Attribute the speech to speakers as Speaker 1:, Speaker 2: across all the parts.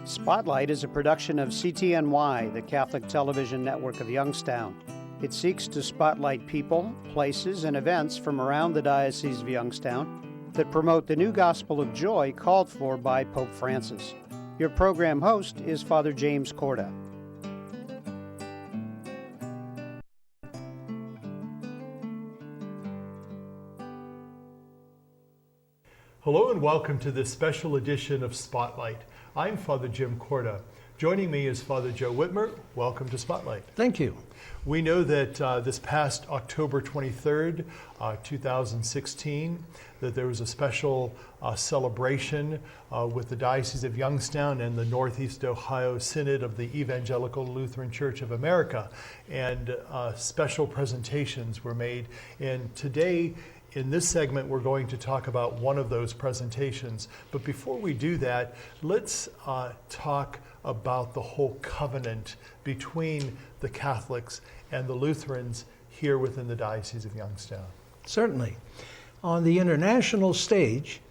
Speaker 1: Spotlight is a production of CTNY, the Catholic Television Network of Youngstown. It seeks to spotlight people, places, and events from around the Diocese of Youngstown that promote the new gospel of joy called for by Pope Francis. Your program host is Father James Corda.
Speaker 2: Hello and welcome to this special edition of Spotlight. I'm Father Jim Corda. Joining me is Father Joe Whitmer. Welcome to Spotlight.
Speaker 3: Thank you.
Speaker 2: We know that this past October 23rd, 2016, that there was a special celebration with the Diocese of Youngstown and the Northeast Ohio Synod of the Evangelical Lutheran Church of America. And special presentations were made. And today, in this segment, we're going to talk about one of those presentations. But before we do that, let's talk about the whole covenant between the Catholics and the Lutherans here within the Diocese of Youngstown.
Speaker 3: Certainly. On the international stage,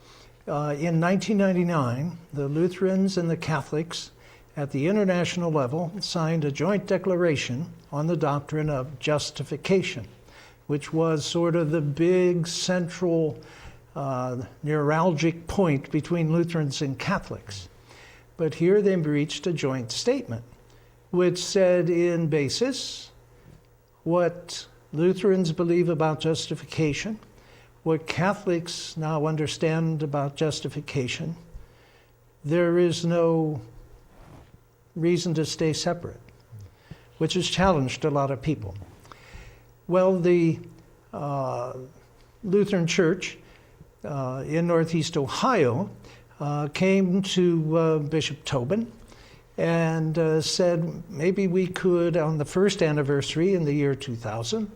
Speaker 3: in 1999, the Lutherans and the Catholics at the international level signed a joint declaration on the doctrine of justification, which was sort of the big central neuralgic point between Lutherans and Catholics. But here they reached a joint statement, which said in basis what Lutherans believe about justification, what Catholics now understand about justification. There is no reason to stay separate, which has challenged a lot of people. Well, the Lutheran Church in Northeast Ohio came to Bishop Tobin and said maybe we could, on the first anniversary in the year 2000,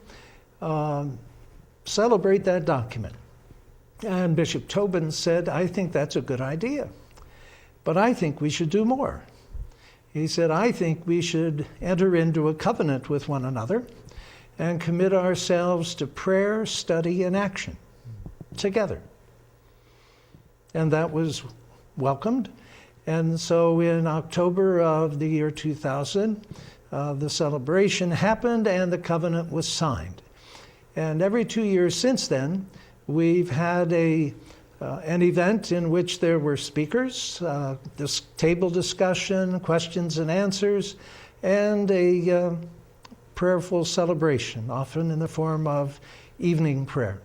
Speaker 3: celebrate that document. And Bishop Tobin said, I think that's a good idea, but I think we should do more. He said, I think we should enter into a covenant with one another and commit ourselves to prayer, study, and action together. And that was welcomed. And so in October of the year 2000, the celebration happened and the covenant was signed. And every 2 years since then, we've had an event in which there were speakers, this table discussion, questions and answers, and a prayerful celebration, often in the form of evening prayer,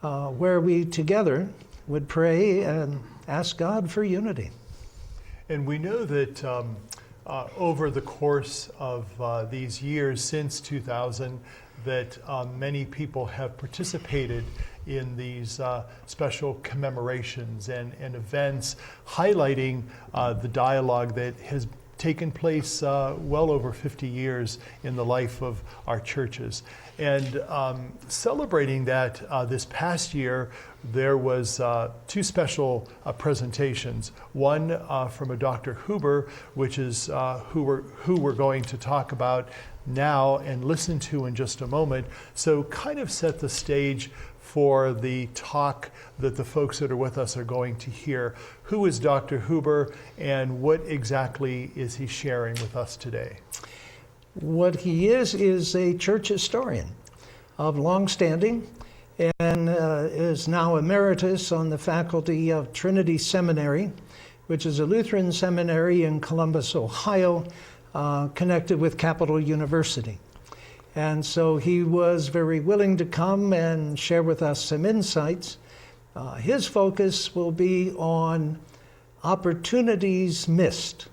Speaker 3: where we together would pray and ask God for unity.
Speaker 2: And we know that over the course of these years since 2000, that many people have participated in these special commemorations and events highlighting the dialogue that has taken place well over 50 years in the life of our churches. And celebrating that this past year, there was two special presentations. One from a Dr. Huber, which is who we're going to talk about now and listen to in just a moment. So kind of set the stage for the talk that the folks that are with us are going to hear. Who is Dr. Huber and what exactly is he sharing with us today?
Speaker 3: What he is a church historian of long standing and is now emeritus on the faculty of Trinity Seminary, which is a Lutheran seminary in Columbus, Ohio, connected with Capital University. And so he was very willing to come and share with us some insights. His focus will be on opportunities missed.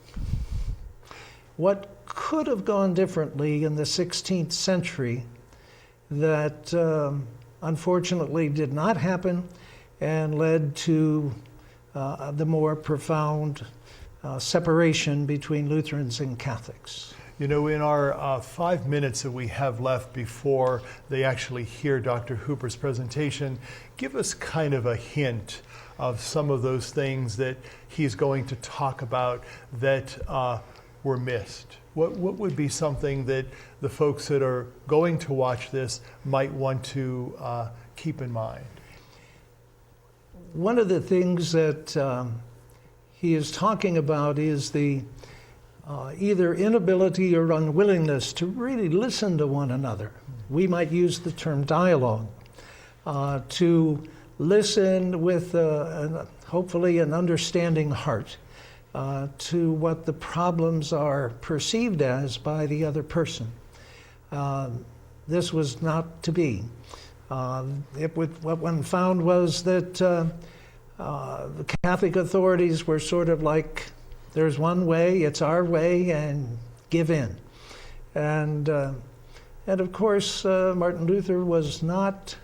Speaker 3: What could have gone differently in the 16th century that unfortunately did not happen and led to the more profound separation between Lutherans and Catholics.
Speaker 2: You know, in our 5 minutes that we have left before they actually hear Dr. Huber's presentation, give us kind of a hint of some of those things that he's going to talk about that were missed. What would be something that the folks that are going to watch this might want to keep in mind?
Speaker 3: One of the things that he is talking about is the either inability or unwillingness to really listen to one another. We might use the term dialogue, to listen with hopefully an understanding heart to what the problems are perceived as by the other person. This was not to be. What one found was that the Catholic authorities were sort of like, there's one way, it's our way, and give in. And of course, Martin Luther was not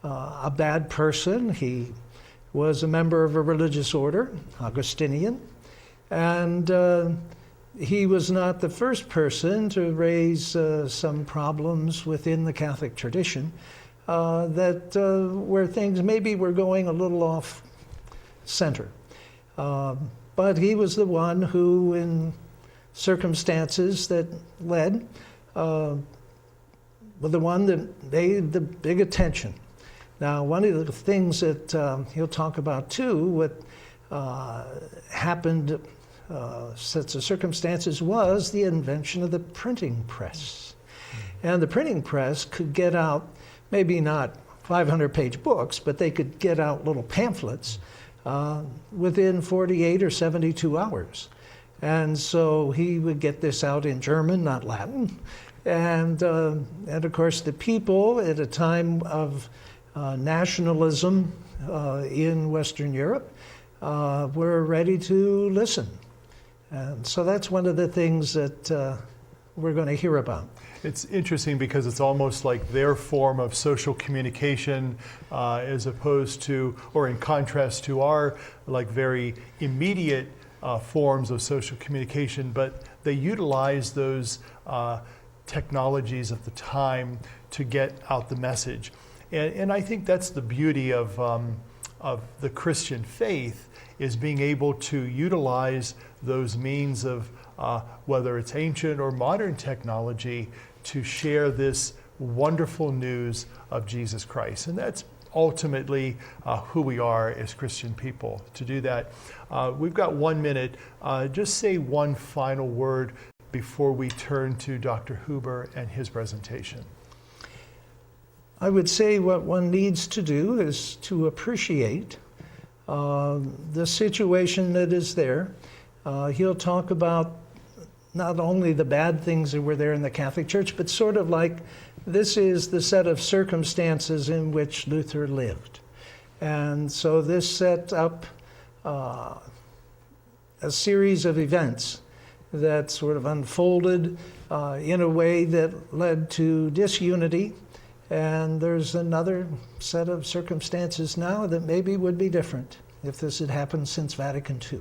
Speaker 3: a bad person. He was a member of a religious order, Augustinian, and he was not the first person to raise some problems within the Catholic tradition where things maybe were going a little off center. But he was the one who, in circumstances that led, was the one that made the big attention. Now, one of the things that he'll talk about too, what happened, sets of circumstances, was the invention of the printing press. And the printing press could get out, maybe not 500-page books, but they could get out little pamphlets within 48 or 72 hours. And so he would get this out in German, not Latin. And of course, the people at a time of nationalism in Western Europe were ready to listen. And so that's one of the things that we're going to hear about.
Speaker 2: It's interesting because it's almost like their form of social communication as opposed to, or in contrast to our like very immediate forms of social communication, but they utilize those technologies at the time to get out the message. And I think that's the beauty of the Christian faith, is being able to utilize those means of whether it's ancient or modern technology to share this wonderful news of Jesus Christ. And that's ultimately who we are as Christian people, to do that. We've got 1 minute. Just say one final word before we turn to Dr. Huber and his presentation.
Speaker 3: I would say what one needs to do is to appreciate the situation that is there. He'll talk about not only the bad things that were there in the Catholic Church, but sort of like this is the set of circumstances in which Luther lived. And so this set up a series of events that sort of unfolded in a way that led to disunity. And there's another set of circumstances now that maybe would be different if this had happened since Vatican II.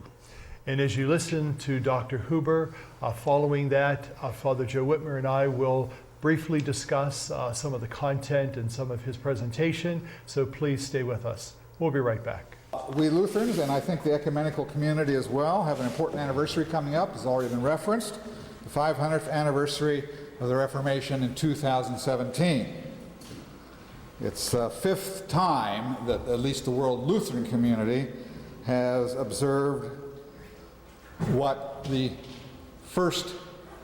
Speaker 2: And as you listen to Dr. Huber, following that, Father Joe Whitmer and I will briefly discuss some of the content and some of his presentation. So please stay with us. We'll be right back.
Speaker 4: We Lutherans, and I think the ecumenical community as well, have an important anniversary coming up. It's already been referenced, the 500th anniversary of the Reformation in 2017. It's the fifth time that at least the World Lutheran Community has observed what the first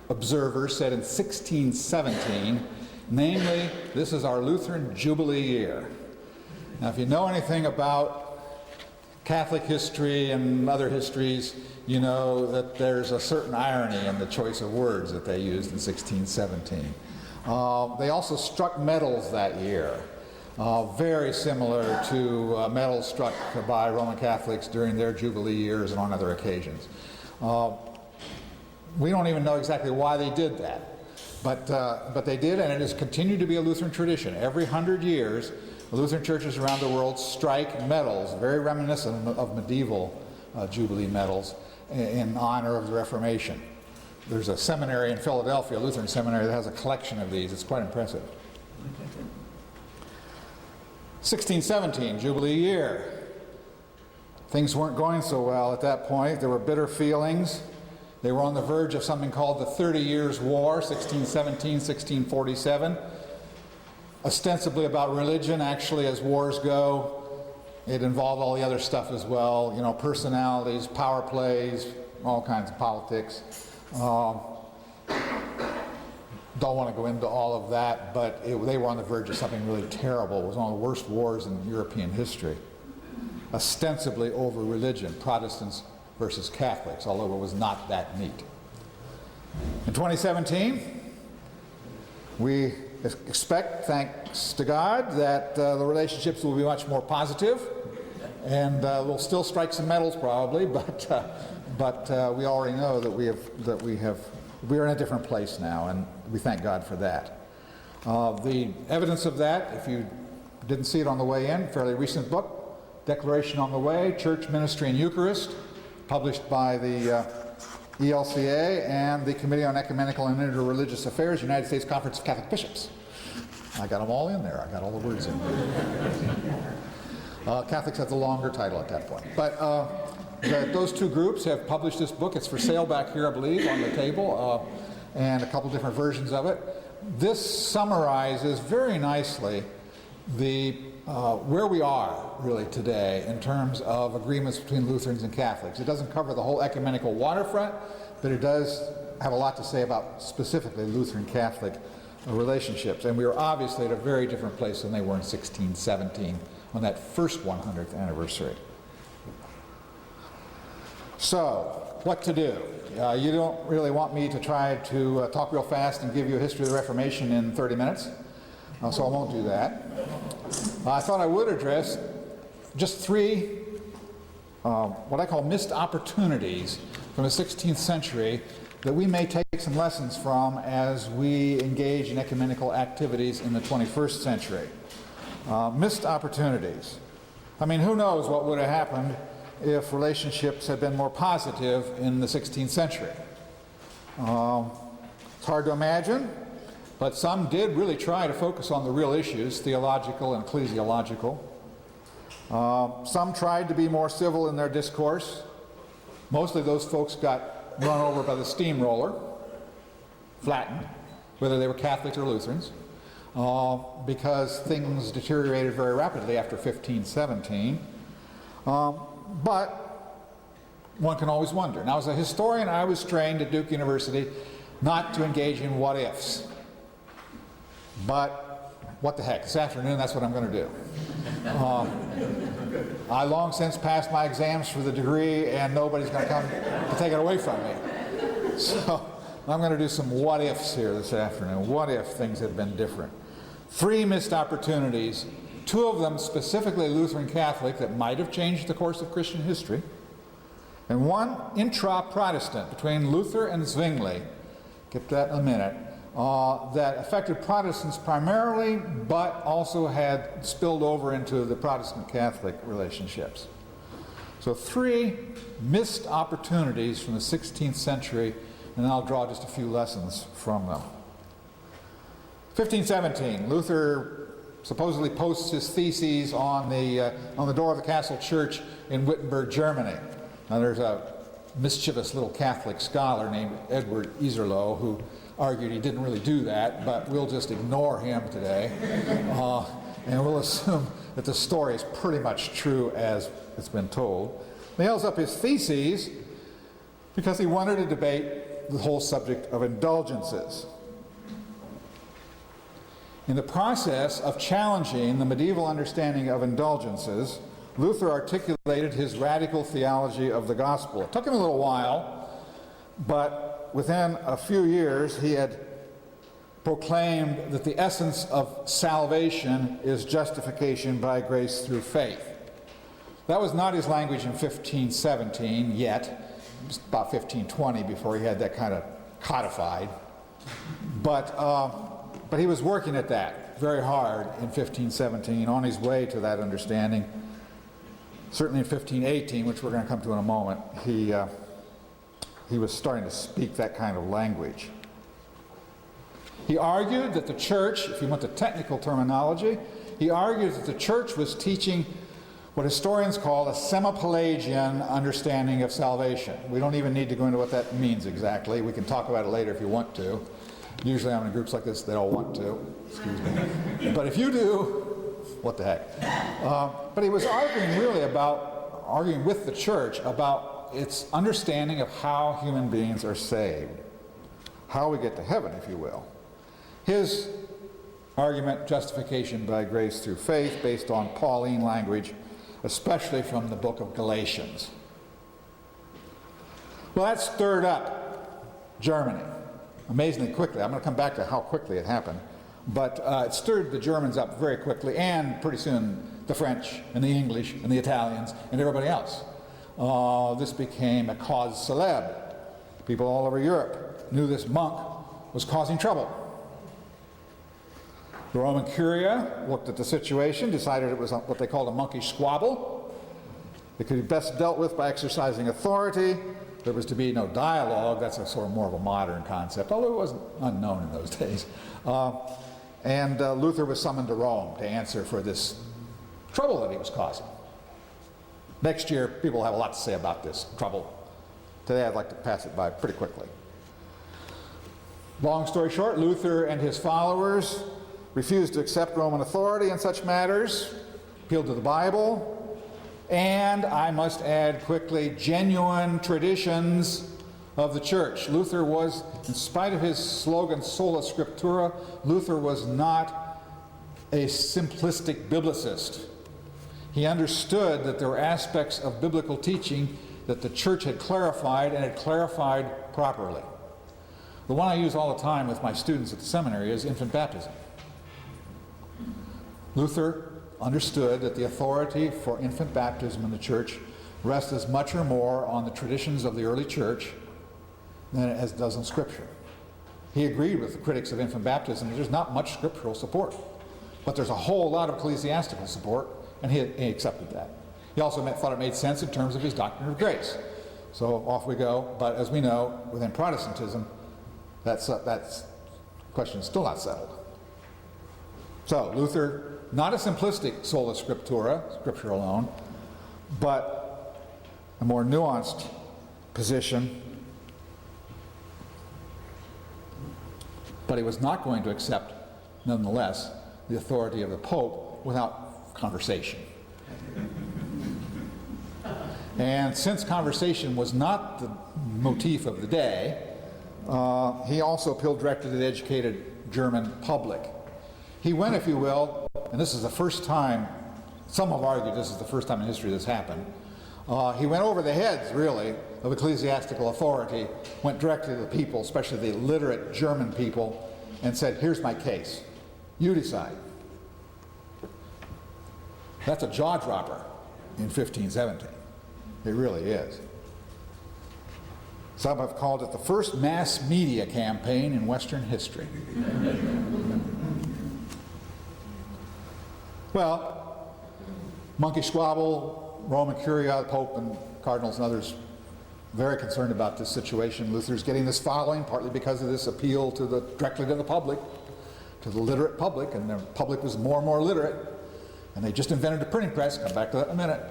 Speaker 4: observer said in 1617, namely, this is our Lutheran Jubilee year. Now, if you know anything about Catholic history and other histories, you know that there's a certain irony in the choice of words that they used in 1617. They also struck medals that year, very similar to medals struck by Roman Catholics during their Jubilee years and on other occasions. We don't even know exactly why they did that, but they did, and it has continued to be a Lutheran tradition. Every 100 years, Lutheran churches around the world strike medals, very reminiscent of medieval Jubilee medals, in honor of the Reformation. There's a seminary in Philadelphia, a Lutheran seminary, that has a collection of these. It's quite impressive. 1617, Jubilee year. Things weren't going so well at that point. There were bitter feelings. They were on the verge of something called the 30 Years' War, 1617, 1647. Ostensibly about religion, actually, as wars go, it involved all the other stuff as well, you know, personalities, power plays, all kinds of politics. Don't want to go into all of that, but they were on the verge of something really terrible. It was one of the worst wars in European history, ostensibly over religion, Protestants versus Catholics, although it was not that neat. In 2017, we expect, thanks to God, that the relationships will be much more positive, and we'll still strike some medals probably, but we already know that we're in a different place now, and we thank God for that. The evidence of that, if you didn't see it on the way in, fairly recent book, Declaration on the Way, Church, Ministry, and Eucharist, published by the ELCA and the Committee on Ecumenical and Interreligious Affairs, United States Conference of Catholic Bishops. I got them all in there. I got all the words in there. Catholics have the longer title at that point. But those two groups have published this book. It's for sale back here, I believe, on the table, and a couple different versions of it. This summarizes very nicely where we are really today in terms of agreements between Lutherans and Catholics. It doesn't cover the whole ecumenical waterfront, but it does have a lot to say about specifically Lutheran-Catholic relationships. And we are obviously at a very different place than they were in 1617 on that first 100th anniversary. So, what to do? You don't really want me to try to talk real fast and give you a history of the Reformation in 30 minutes, so I won't do that. I thought I would address just three what I call missed opportunities from the 16th century that we may take some lessons from as we engage in ecumenical activities in the 21st century. Missed opportunities. I mean, who knows what would have happened if relationships had been more positive in the 16th century. It's hard to imagine, but some did really try to focus on the real issues, theological and ecclesiological. Some tried to be more civil in their discourse. Mostly those folks got run over by the steamroller, flattened, whether they were Catholics or Lutherans, because things deteriorated very rapidly after 1517. But one can always wonder. Now, as a historian, I was trained at Duke University not to engage in what-ifs. But what the heck, this afternoon that's what I'm going to do. I long since passed my exams for the degree, and nobody's going to come to take it away from me. So I'm going to do some what-ifs here this afternoon. What if things had been different? Three missed opportunities, two of them specifically Lutheran Catholic that might have changed the course of Christian history, and one intra-Protestant between Luther and Zwingli, get that in a minute, that affected Protestants primarily, but also had spilled over into the Protestant-Catholic relationships. So three missed opportunities from the 16th century, and I'll draw just a few lessons from them. 1517, Luther supposedly posts his theses on the door of the castle church in Wittenberg, Germany. Now there's a mischievous little Catholic scholar named Edward Iserloh who argued he didn't really do that, but we'll just ignore him today, and we'll assume that the story is pretty much true as it's been told. He nails up his theses because he wanted to debate the whole subject of indulgences. In the process of challenging the medieval understanding of indulgences, Luther articulated his radical theology of the gospel. It took him a little while, but within a few years he had proclaimed that the essence of salvation is justification by grace through faith. That was not his language in 1517 yet. It was about 1520 before he had that kind of codified. But he was working at that very hard in 1517, on his way to that understanding. Certainly in 1518, which we're going to come to in a moment, he was starting to speak that kind of language. He argued that the church, if you want the technical terminology, he argued that the church was teaching what historians call a semi-Pelagian understanding of salvation. We don't even need to go into what that means exactly. We can talk about it later if you want to. Usually I'm in groups like this, they all want to. Excuse me. But if you do, what the heck. But he was arguing with the church about its understanding of how human beings are saved, how we get to heaven, if you will. His argument, justification by grace through faith, based on Pauline language, especially from the book of Galatians. Well, that stirred up Germany amazingly quickly. I'm going to come back to how quickly it happened. But it stirred the Germans up very quickly, and pretty soon the French and the English and the Italians and everybody else. This became a cause célèbre. People all over Europe knew this monk was causing trouble. The Roman Curia looked at the situation, decided it was what they called a monkish squabble. It could be best dealt with by exercising authority. There was to be no dialogue. That's a sort of more of a modern concept, although it wasn't unknown in those days. And Luther was summoned to Rome to answer for this trouble that he was causing. Next year, people will have a lot to say about this trouble. Today, I'd like to pass it by pretty quickly. Long story short, Luther and his followers refused to accept Roman authority in such matters, appealed to the Bible, and, I must add quickly, genuine traditions of the church. Luther was, in spite of his slogan, sola scriptura, Luther was not a simplistic biblicist. He understood that there were aspects of biblical teaching that the church had clarified, and had clarified properly. The one I use all the time with my students at the seminary is infant baptism. Luther understood that the authority for infant baptism in the church rests as much or more on the traditions of the early church than it does in Scripture. He agreed with the critics of infant baptism that there's not much scriptural support, but there's a whole lot of ecclesiastical support, and he accepted that. He also thought it made sense in terms of his doctrine of grace. So off we go, but as we know, within Protestantism, that question is still not settled. So Luther, not a simplistic sola scriptura, scripture alone, but a more nuanced position. But he was not going to accept, nonetheless, the authority of the Pope without conversation. And since conversation was not the motif of the day, he also appealed directly to the educated German public. He went, if you will, and this is the first time, some have argued this is the first time in history this happened, he went over the heads, really, of ecclesiastical authority, went directly to the people, especially the literate German people, and said, here's my case. You decide. That's a jaw-dropper in 1517. It really is. Some have called it the first mass media campaign in Western history. Well, monkish squabble, Roman Curia, the Pope and cardinals and others very concerned about this situation. Luther's getting this following, partly because of this appeal directly to the public, to the literate public, and the public was more and more literate, and they just invented a printing press. Come back to that in a minute.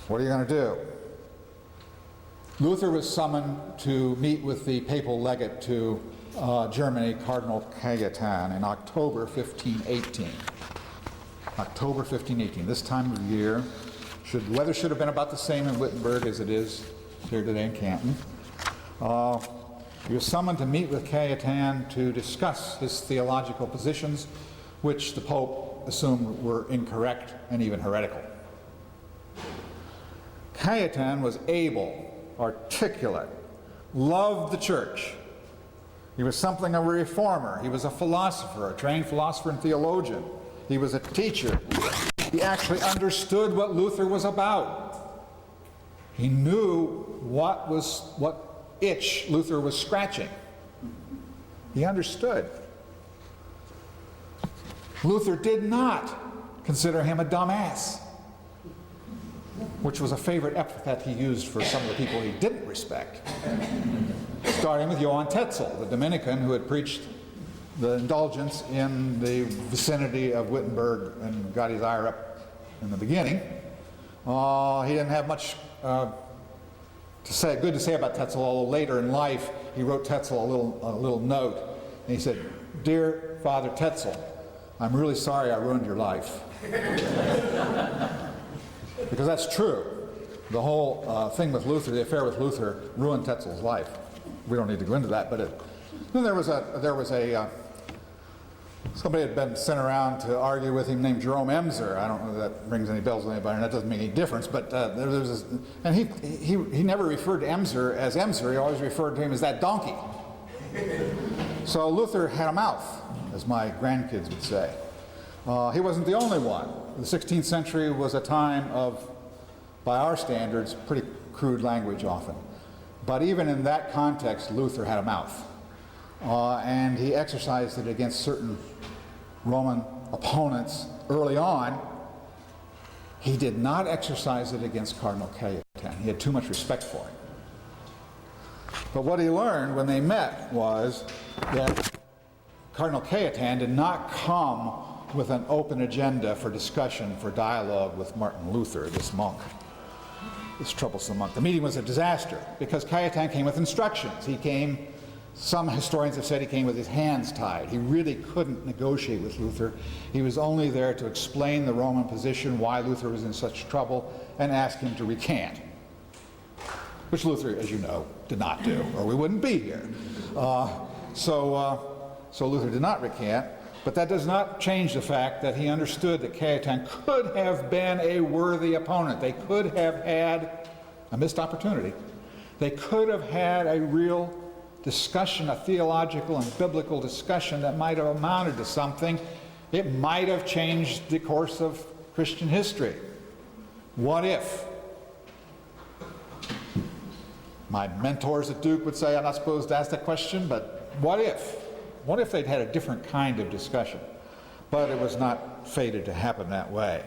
Speaker 4: What are you going to do? Luther was summoned to meet with the papal legate to Germany, Cardinal Cajetan, in October 1518. October 1518. This time of year, weather should have been about the same in Wittenberg as it is here today in Canton. He was summoned to meet with Cajetan to discuss his theological positions, which the Pope assumed were incorrect and even heretical. Cajetan was able, articulate, loved the church. He was something of a reformer. He was a philosopher, a trained philosopher and theologian. He was a teacher. He actually understood what Luther was about. He knew what itch Luther was scratching. He understood. Luther did not consider him a dumbass, which was a favorite epithet he used for some of the people he didn't respect. Starting with Johann Tetzel, the Dominican who had preached the indulgence in the vicinity of Wittenberg and got his ire up in the beginning. He didn't have much good to say about Tetzel, although later in life he wrote Tetzel a little note, and he said, "Dear Father Tetzel, I'm really sorry I ruined your life. Because that's true. The whole thing with Luther, the affair with Luther, ruined Tetzel's life. We don't need to go into that, but then there was somebody had been sent around to argue with him named Jerome Emser. I don't know if that rings any bells with anybody, and that doesn't make any difference, but there was this, and he never referred to Emser as Emser, he always referred to him as that donkey. So Luther had a mouth, as my grandkids would say. He wasn't the only one. The 16th century was a time of, by our standards, pretty crude language often. But even in that context, Luther had a mouth. And he exercised it against certain Roman opponents early on. He did not exercise it against Cardinal Cajetan. He had too much respect for him. But what he learned when they met was that Cardinal Cajetan did not come with an open agenda for discussion, for dialogue with Martin Luther, this monk, this troublesome monk. The meeting was a disaster because Cajetan came with instructions. He came, some historians have said he came with his hands tied. He really couldn't negotiate with Luther. He was only there to explain the Roman position, why Luther was in such trouble, and ask him to recant, which Luther, as you know, did not do, or we wouldn't be here. So Luther did not recant, but that does not change the fact that he understood that Cajetan could have been a worthy opponent. They could have had a missed opportunity. They could have had a real discussion, a theological and biblical discussion that might have amounted to something. It might have changed the course of Christian history. What if? My mentors at Duke would say I'm not supposed to ask that question, but what if? What if they'd had a different kind of discussion? But it was not fated to happen that way.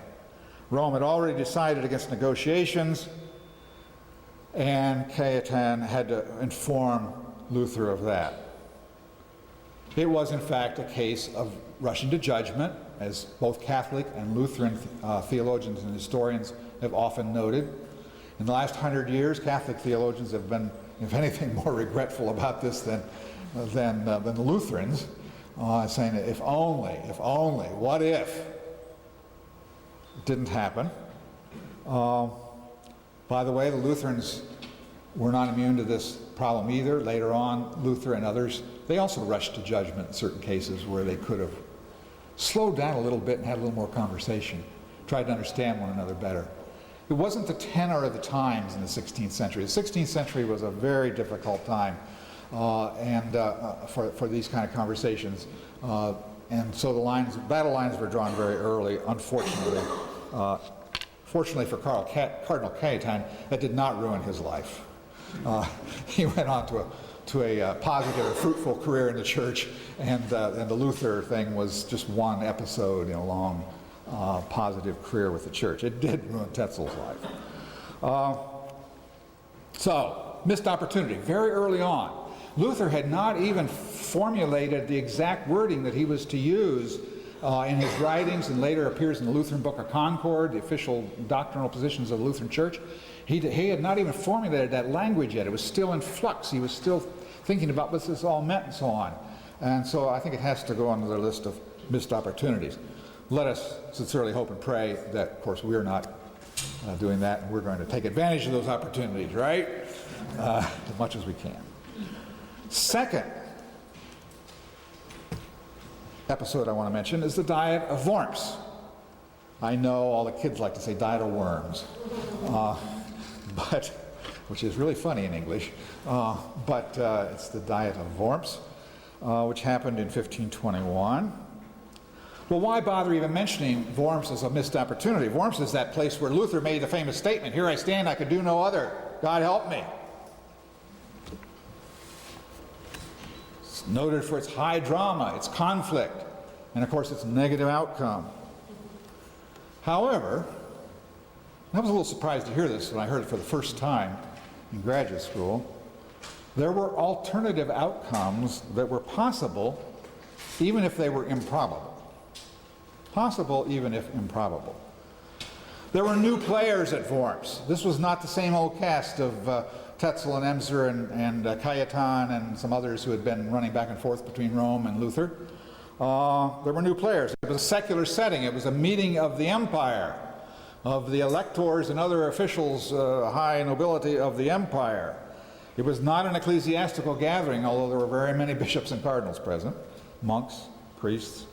Speaker 4: Rome had already decided against negotiations, and Cajetan had to inform Luther of that. It was, in fact, a case of rushing to judgment, as both Catholic and Lutheran theologians and historians have often noted. In the last 100 years, Catholic theologians have been, if anything, more regretful about this than the Lutherans, saying that if only, what if? It didn't happen. By the way, the Lutherans were not immune to this problem either. Later on, Luther and others, they also rushed to judgment in certain cases where they could have slowed down a little bit and had a little more conversation, tried to understand one another better. It wasn't the tenor of the times in the 16th century. The 16th century was a very difficult time for these kind of conversations. And so the battle lines were drawn very early, unfortunately. Fortunately for Cardinal Cajetan, that did not ruin his life. He went on to a positive and fruitful career in the church, and the Luther thing was just one episode in a long positive career with the church. It did ruin Tetzel's life. So, missed opportunity very early on. Luther had not even formulated the exact wording that he was to use in his writings, and later appears in the Lutheran Book of Concord, the official doctrinal positions of the Lutheran Church. He had not even formulated that language yet. It was still in flux. He was still thinking about what this all meant and so on. And so I think it has to go on the list of missed opportunities. Let us sincerely hope and pray that, of course, we're not doing that, and we're going to take advantage of those opportunities, right? As much as we can. Second episode I want to mention is the diet of worms. I know all the kids like to say diet of worms, which is really funny in English, but it's the diet of worms, which happened in 1521. Well, why bother even mentioning Worms as a missed opportunity? Worms is that place where Luther made the famous statement, "Here I stand, I could do no other. God help me." It's noted for its high drama, its conflict, and of course its negative outcome. However, I was a little surprised to hear this when I heard it for the first time in graduate school. There were alternative outcomes that were possible even if they were improbable. Possible even if improbable. There were new players at Worms. This was not the same old cast of Tetzel and Emser and Cajetan and some others who had been running back and forth between Rome and Luther. there were new players. It was a secular setting. It was a meeting of the empire, of the electors and other officials, high nobility of the empire. It was not an ecclesiastical gathering, although there were very many bishops and cardinals present, monks, priests.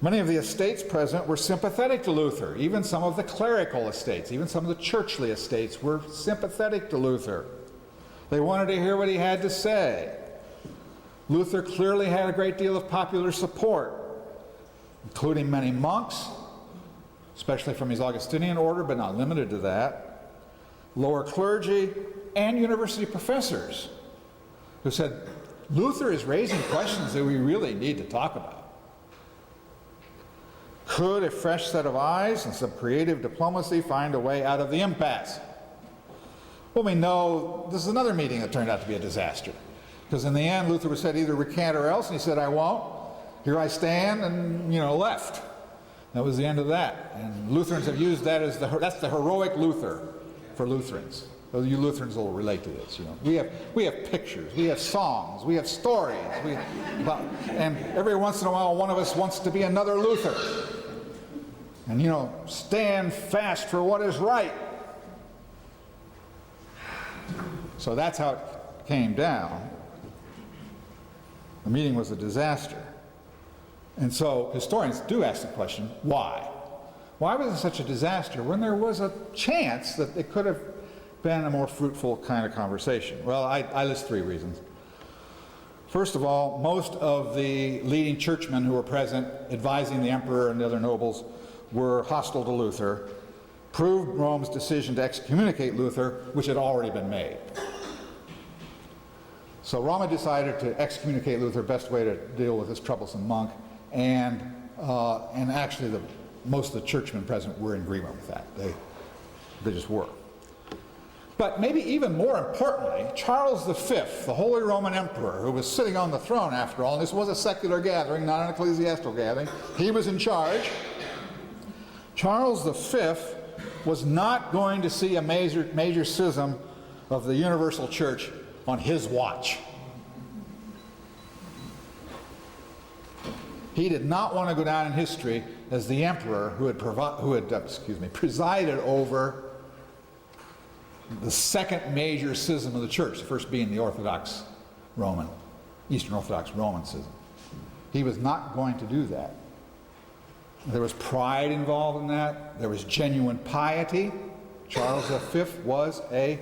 Speaker 4: Many of the estates present were sympathetic to Luther. Even some of the clerical estates, even some of the churchly estates were sympathetic to Luther. They wanted to hear what he had to say. Luther clearly had a great deal of popular support, including many monks, especially from his Augustinian order, but not limited to that, lower clergy, and university professors who said, Luther is raising questions that we really need to talk about. Could a fresh set of eyes and some creative diplomacy find a way out of the impasse? Well, we know this is another meeting that turned out to be a disaster. Because in the end, Luther said either recant or else, and he said, I won't. Here I stand, and, left. That was the end of that. And Lutherans have used that as that's the heroic Luther for Lutherans. So you Lutherans will relate to this. We have pictures, we have songs, we have stories, and every once in a while, one of us wants to be another Luther. And stand fast for what is right. So that's how it came down. The meeting was a disaster. And so historians do ask the question, why? Why was it such a disaster when there was a chance that it could have been a more fruitful kind of conversation? Well, I list 3 reasons. First of all, most of the leading churchmen who were present, advising the emperor and the other nobles, were hostile to Luther, proved Rome's decision to excommunicate Luther, which had already been made. So Rome had decided to excommunicate Luther, best way to deal with this troublesome monk, and actually most of the churchmen present were in agreement with that. They just were. But maybe even more importantly, Charles V, the Holy Roman Emperor, who was sitting on the throne after all, and this was a secular gathering, not an ecclesiastical gathering, he was in charge. Charles V was not going to see a major schism of the universal church on his watch. He did not want to go down in history as the emperor who had presided over the second major schism of the church, the first being the Eastern Orthodox Roman schism. He was not going to do that. There was pride involved in that. There was genuine piety. Charles V was a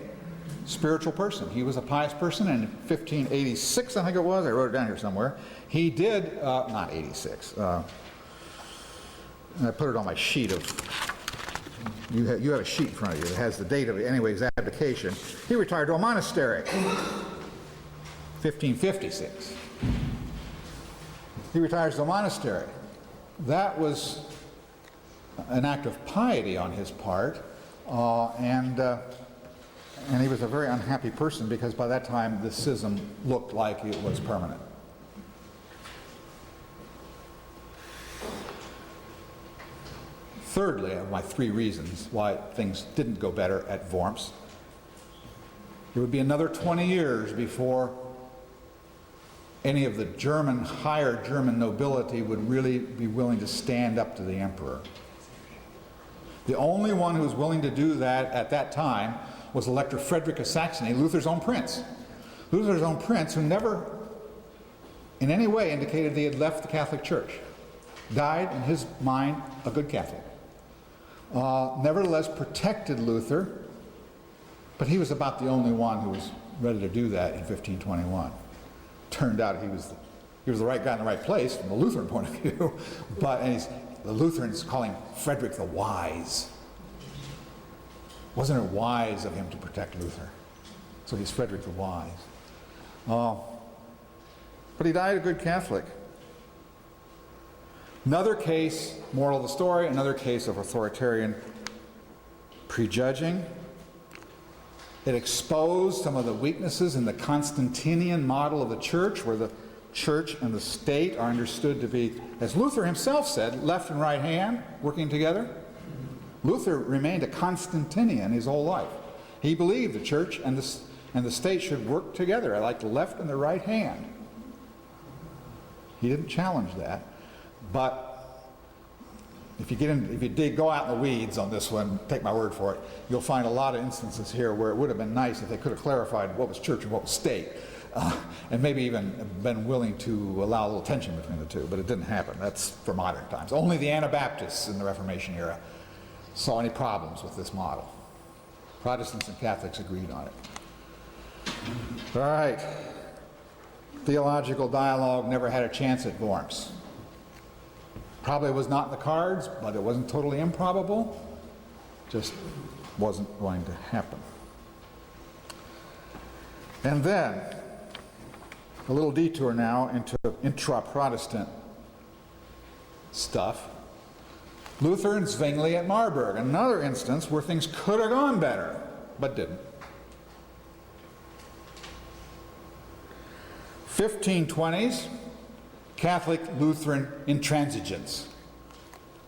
Speaker 4: spiritual person. He was a pious person, and in 1586, I think it was, I wrote it down here somewhere, he did, not 86, I put it on my sheet of, you have a sheet in front of you that has the date of his abdication. He retired to a monastery, 1556. He retires to a monastery. That was an act of piety on his part, and he was a very unhappy person because by that time the schism looked like it was permanent. Thirdly, of my 3 reasons why things didn't go better at Worms, it would be another 20 years before any of the higher German nobility would really be willing to stand up to the emperor. The only one who was willing to do that at that time was Elector Frederick of Saxony, Luther's own prince. Luther's own prince, who never in any way indicated that he had left the Catholic Church. Died, in his mind, a good Catholic. Nevertheless protected Luther, but he was about the only one who was ready to do that in 1521. Turned out he was the right guy in the right place from the Lutheran point of view, but the Lutherans call him Frederick the Wise. Wasn't it wise of him to protect Luther? So he's Frederick the Wise. But he died a good Catholic. Another case, moral of the story, another case of authoritarian prejudging. It exposed some of the weaknesses in the Constantinian model of the church, where the church and the state are understood to be, as Luther himself said, left and right hand working together. Luther remained a Constantinian his whole life. He believed the church and the state should work together, like the left and the right hand. He didn't challenge that. But if you go out in the weeds on this one, take my word for it, you'll find a lot of instances here where it would have been nice if they could have clarified what was church and what was state, and maybe even been willing to allow a little tension between the two, but it didn't happen. That's for modern times. Only the Anabaptists in the Reformation era saw any problems with this model. Protestants and Catholics agreed on it. All right. Theological dialogue never had a chance at Worms. Probably was not in the cards, but it wasn't totally improbable. Just wasn't going to happen. And then, a little detour now into intra-Protestant stuff. Luther and Zwingli at Marburg, another instance where things could have gone better, but didn't. 1520s, Catholic Lutheran intransigence.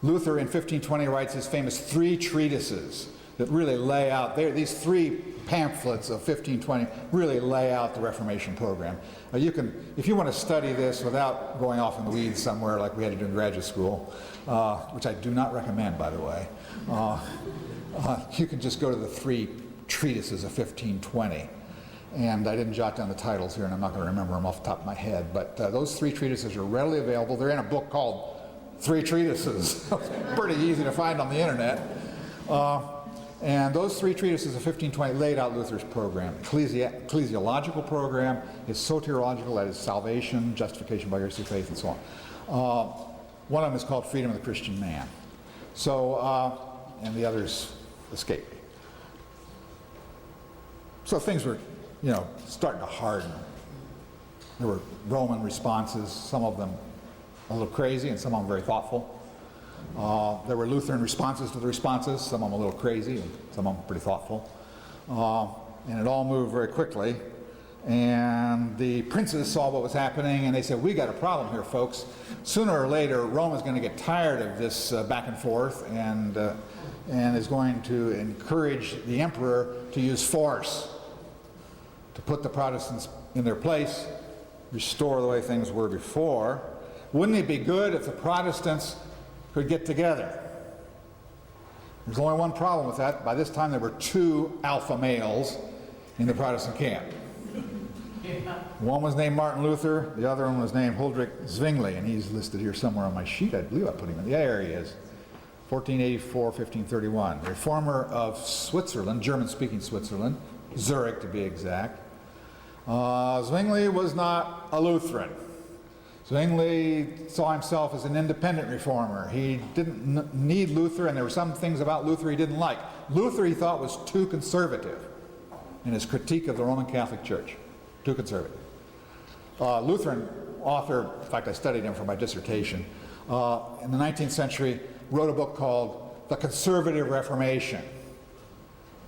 Speaker 4: Luther in 1520 writes his famous 3 treatises that really lay out, these 3 pamphlets of 1520 really lay out the Reformation program. You can, if you want to study this without going off in the weeds somewhere like we had to do in graduate school, which I do not recommend, by the way, you can just go to the 3 treatises of 1520. And I didn't jot down the titles here, and I'm not going to remember them off the top of my head, but those 3 treatises are readily available. They're in a book called 3 Treatises. Pretty easy to find on the internet. And those 3 treatises of 1520 laid out Luther's program. Ecclesiological program, his soteriological, that is salvation, justification by grace through faith, and so on. One of them is called Freedom of the Christian Man. So, and the others escaped me. So things were, starting to harden. There were Roman responses, some of them a little crazy and some of them very thoughtful. There were Lutheran responses to the responses, some of them a little crazy and some of them pretty thoughtful. And it all moved very quickly. And the princes saw what was happening and they said, we got a problem here, folks. Sooner or later, Rome is going to get tired of this back and forth and is going to encourage the emperor to use force to put the Protestants in their place, restore the way things were before. Wouldn't it be good if the Protestants could get together? There's only one problem with that. By this time there were 2 alpha males in the Protestant camp. One was named Martin Luther, the other one was named Huldrych Zwingli, and he's listed here somewhere on my sheet. I believe I put him in. Yeah, there he is. 1484, 1531. Reformer of Switzerland, German-speaking Switzerland, Zurich to be exact. Zwingli was not a Lutheran. Zwingli saw himself as an independent reformer. He didn't need Luther, and there were some things about Luther he didn't like. Luther he thought was too conservative in his critique of the Roman Catholic Church. Too conservative. Lutheran author, in fact I studied him for my dissertation, in the 19th century wrote a book called The Conservative Reformation.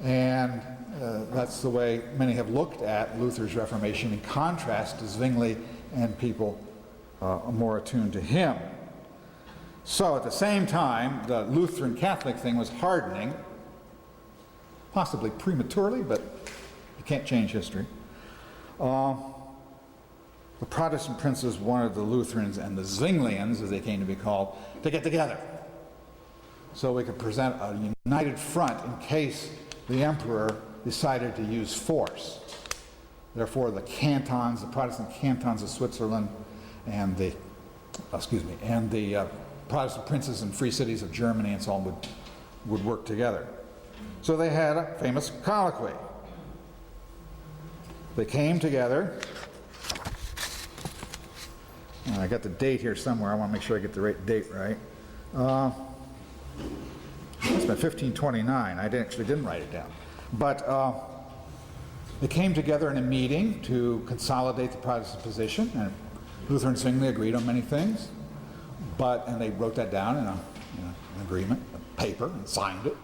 Speaker 4: And that's the way many have looked at Luther's Reformation in contrast to Zwingli and people more attuned to him. So at the same time, the Lutheran Catholic thing was hardening, possibly prematurely, but you can't change history. The Protestant princes wanted the Lutherans and the Zwinglians, as they came to be called, to get together so we could present a united front in case the emperor decided to use force. Therefore, the cantons, the Protestant cantons of Switzerland, and the Protestant princes and free cities of Germany and so on would work together. So they had a famous colloquy. They came together. I got the date here somewhere. I want to make sure I get the right date right. It's been 1529. I actually didn't write it down. But they came together in a meeting to consolidate the Protestant position, and Luther and Zwingli agreed on many things, and they wrote that down in an agreement, a paper, and signed it.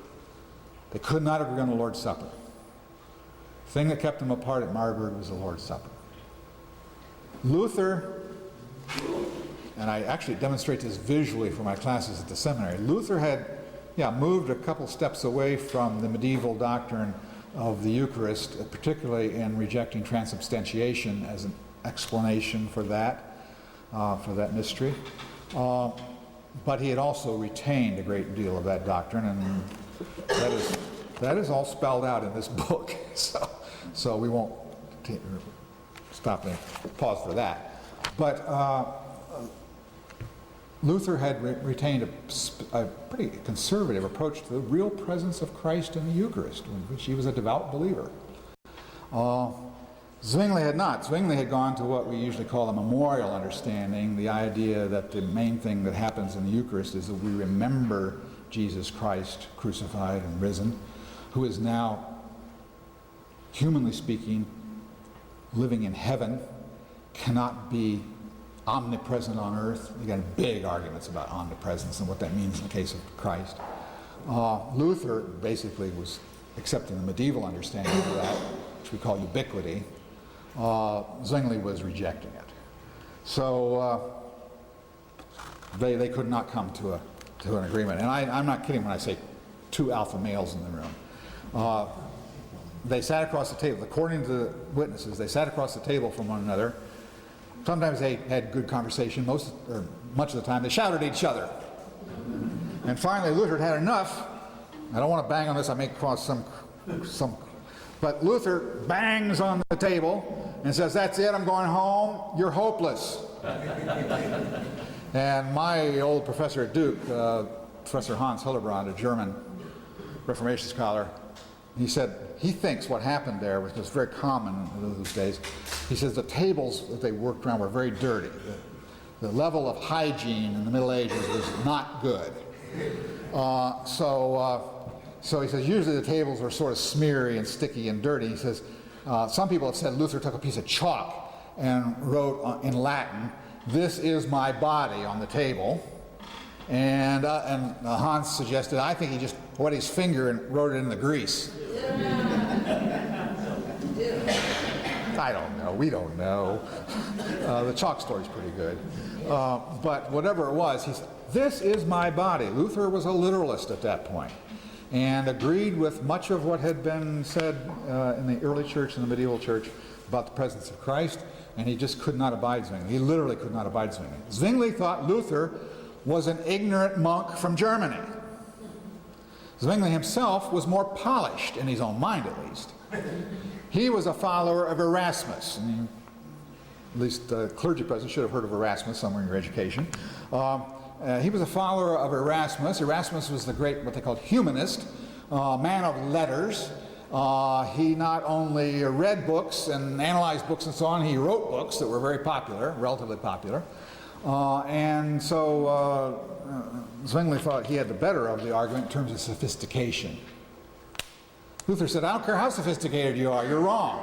Speaker 4: They could not agree on the Lord's Supper. The thing that kept them apart at Marburg was the Lord's Supper. Luther, and I actually demonstrate this visually for my classes at the seminary, Luther had moved a couple steps away from the medieval doctrine of the Eucharist, particularly in rejecting transubstantiation as an explanation for that. for that mystery. But he had also retained a great deal of that doctrine, and that is all spelled out in this book. So we won't stop and pause for that. But Luther had retained a pretty conservative approach to the real presence of Christ in the Eucharist, in which he was a devout believer. Zwingli had not. Zwingli had gone to what we usually call a memorial understanding, the idea that the main thing that happens in the Eucharist is that we remember Jesus Christ crucified and risen, who is now, humanly speaking, living in heaven, cannot be omnipresent on earth. We got big arguments about omnipresence and what that means in the case of Christ. Luther basically was accepting the medieval understanding of that, which we call ubiquity. Zwingli was rejecting it. So they could not come to an agreement. And I'm not kidding when I say two alpha males in the room. They sat across the table. According to the witnesses, they sat across the table from one another. Sometimes they had good conversation. Much of the time they shouted at each other. And finally Luther had enough. I don't want to bang on this. I may cause some. But Luther bangs on the table and says, "That's it. I'm going home. You're hopeless." And my old professor at Duke, Professor Hans Hildebrand, a German Reformation scholar, he said he thinks what happened there, which was very common in those days, he says the tables that they worked around were very dirty. The level of hygiene in the Middle Ages was not good. So he says usually the tables were sort of smeary and sticky and dirty. He says some people have said Luther took a piece of chalk and wrote in Latin, "This is my body," on the table. And Hans suggested, I think he just wet his finger and wrote it in the grease. I don't know. We don't know. The chalk story's pretty good. But whatever it was, he said, "This is my body." Luther was a literalist at that point and agreed with much of what had been said in the early church and the medieval church about the presence of Christ, and he just could not abide Zwingli. He literally could not abide Zwingli. Zwingli thought Luther was an ignorant monk from Germany. Zwingli himself was more polished, in his own mind at least. He was a follower of Erasmus. And at least the clergy president should have heard of Erasmus somewhere in your education. He was a follower of Erasmus. Erasmus was the great, what they called humanist, man of letters. He not only read books and analyzed books and so on, he wrote books that were very popular, relatively popular. And so Zwingli thought he had the better of the argument in terms of sophistication. Luther said, "I don't care how sophisticated you are, you're wrong."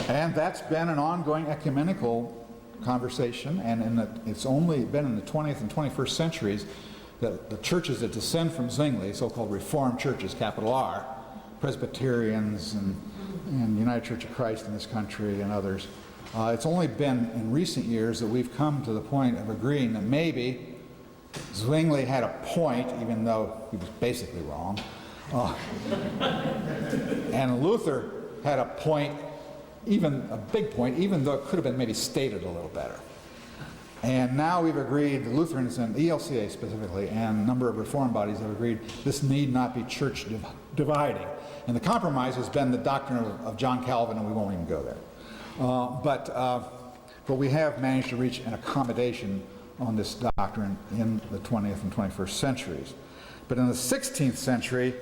Speaker 4: And that's been an ongoing ecumenical conversation, and it's only been in the 20th and 21st centuries that the churches that descend from Zwingli, so-called Reformed churches, capital R, Presbyterians and United Church of Christ in this country and others, it's only been in recent years that we've come to the point of agreeing that maybe Zwingli had a point, even though he was basically wrong. And Luther had a point, even a big point, even though it could have been maybe stated a little better. And now we've agreed, the Lutherans and the ELCA specifically, and a number of Reformed bodies have agreed this need not be church dividing. And the compromise has been the doctrine of John Calvin, and we won't even go there. But we have managed to reach an accommodation on this doctrine in the 20th and 21st centuries. But in the 16th century,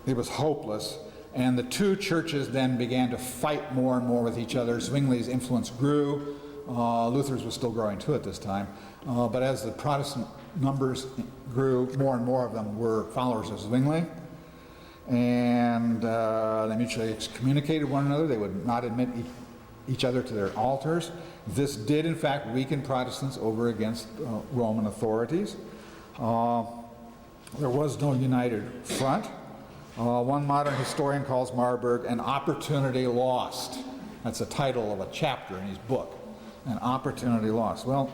Speaker 4: it was hopeless, and the two churches then began to fight more and more with each other. Zwingli's influence grew. Luther's was still growing too at this time. But as the Protestant numbers grew, more and more of them were followers of Zwingli. And they mutually excommunicated one another. They would not admit each other to their altars. This did, in fact, weaken Protestants over against Roman authorities. There was no united front. One modern historian calls Marburg an opportunity lost. That's the title of a chapter in his book, an opportunity lost. Well,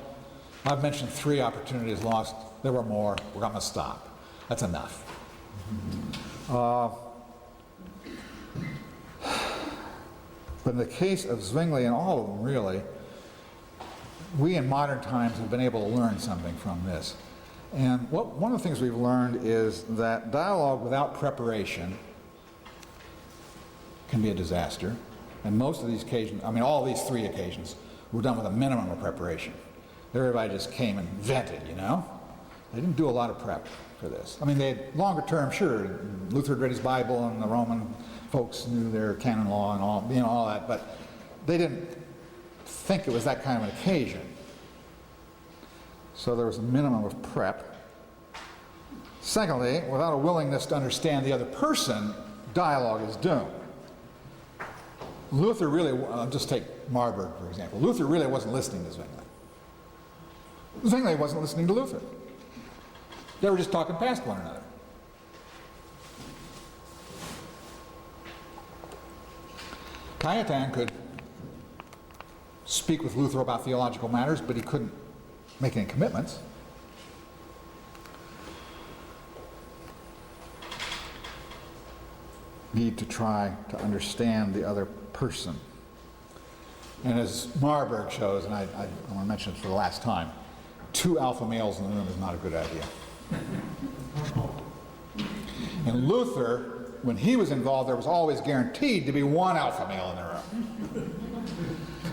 Speaker 4: I've mentioned 3 opportunities lost. There were more. We're going to stop. That's enough. But in the case of Zwingli and all of them really, we in modern times have been able to learn something from this. And one of the things we've learned is that dialogue without preparation can be a disaster. And most of these occasions, I mean all these three occasions, were done with a minimum of preparation. Everybody just came and vented, you know? They didn't do a lot of prep for this. I mean, they had longer term, sure, Luther had read his Bible and the Roman folks knew their canon law and all, you know, all that, but they didn't think it was that kind of an occasion. So there was a minimum of prep. Secondly, without a willingness to understand the other person, dialogue is doomed. Luther really, just take Marburg for example, Luther really wasn't listening to Zwingli. Zwingli wasn't listening to Luther. They were just talking past one another. Cajetan could speak with Luther about theological matters, but he couldn't make any commitments. Need to try to understand the other person. And as Marburg shows, and I want to mention it for the last time, 2 alpha males in the room is not a good idea. And Luther, when he was involved, there was always guaranteed to be 1 alpha male in the room.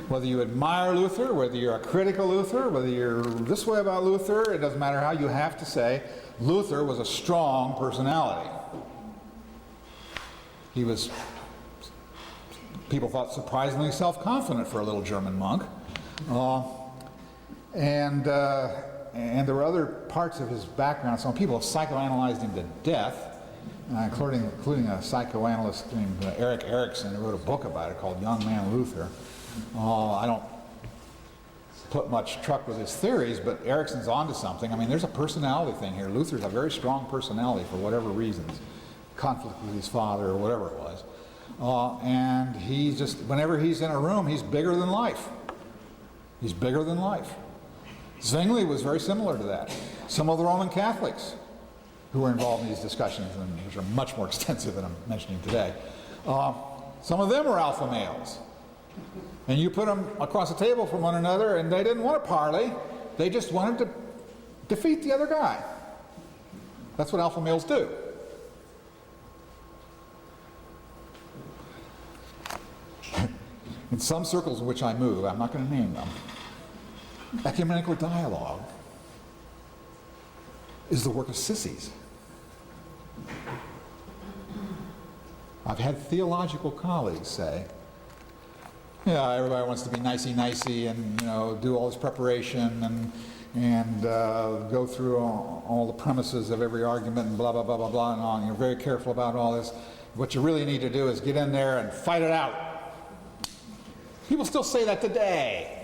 Speaker 4: Whether you admire Luther, whether you're a critic of Luther, whether you're this way about Luther, it doesn't matter how, you have to say Luther was a strong personality. He was, people thought, surprisingly self-confident for a little German monk. And there were other parts of his background. Some people have psychoanalyzed him to death, including a psychoanalyst named Erik Erikson, who wrote a book about it called Young Man Luther. I don't put much truck with his theories, but Erikson's onto something. I mean, there's a personality thing here. Luther's a very strong personality for whatever reasons. Conflict with his father or whatever it was. And he's just, whenever he's in a room, he's bigger than life. He's bigger than life. Zwingli was very similar to that. Some of the Roman Catholics who were involved in these discussions, which are much more extensive than I'm mentioning today, some of them were alpha males. And you put them across the table from one another and they didn't want to parley, they just wanted to defeat the other guy. That's what alpha males do. In some circles in which I move, I'm not going to name them, ecumenical dialogue is the work of sissies. I've had theological colleagues say, yeah, everybody wants to be nicey-nicey and, you know, do all this preparation and go through all the premises of every argument and blah, blah, blah, blah, blah, and on. You're very careful about all this. What you really need to do is get in there and fight it out. People still say that today.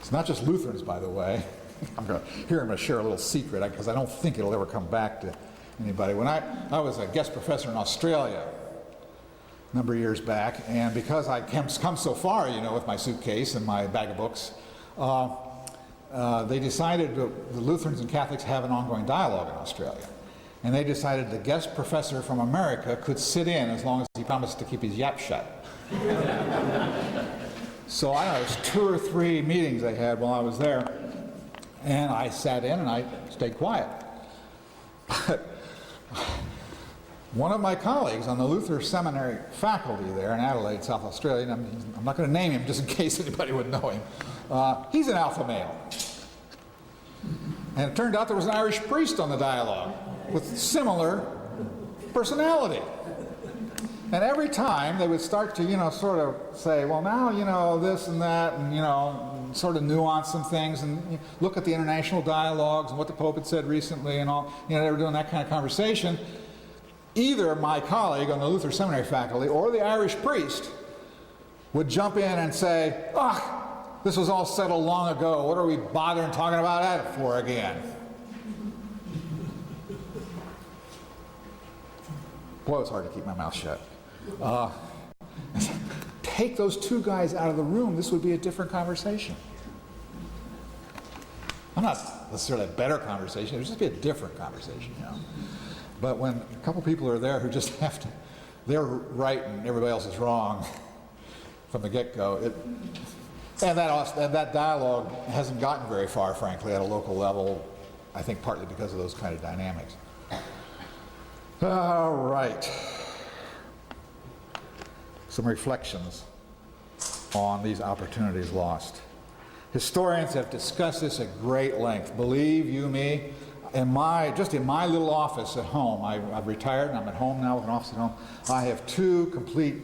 Speaker 4: It's not just Lutherans, by the way. I'm going to share a little secret because I don't think it'll ever come back to anybody. When I was a guest professor in Australia a number of years back, and because I come so far, you know, with my suitcase and my bag of books, they decided the Lutherans and Catholics have an ongoing dialogue in Australia. And they decided the guest professor from America could sit in as long as he promised to keep his yap shut. So I don't know, it was 2 or 3 meetings they had while I was there, and I sat in and I stayed quiet. But one of my colleagues on the Luther Seminary faculty there in Adelaide, South Australia, and I'm not going to name him just in case anybody would know him, he's an alpha male. And it turned out there was an Irish priest on the dialogue with similar personality. And every time they would start to, you know, sort of say, well, now, you know, this and that, and, you know, sort of nuance some things, and look at the international dialogues and what the Pope had said recently and all, you know, they were doing that kind of conversation. Either my colleague on the Luther Seminary faculty or the Irish priest would jump in and say, this was all settled long ago, what are we bothering talking about that for again? Boy, it's hard to keep my mouth shut. Take those 2 guys out of the room, this would be a different conversation. I'm not necessarily a better conversation, it would just be a different conversation, you know. But when a couple people are there who just have to they're right and everybody else is wrong from the get-go. And that dialogue hasn't gotten very far, frankly, at a local level, I think partly because of those kind of dynamics. All right. Some reflections on these opportunities lost. Historians have discussed this at great length. Believe you me, just in my little office at home, I've retired and I'm at home now with an office at home, I have 2 complete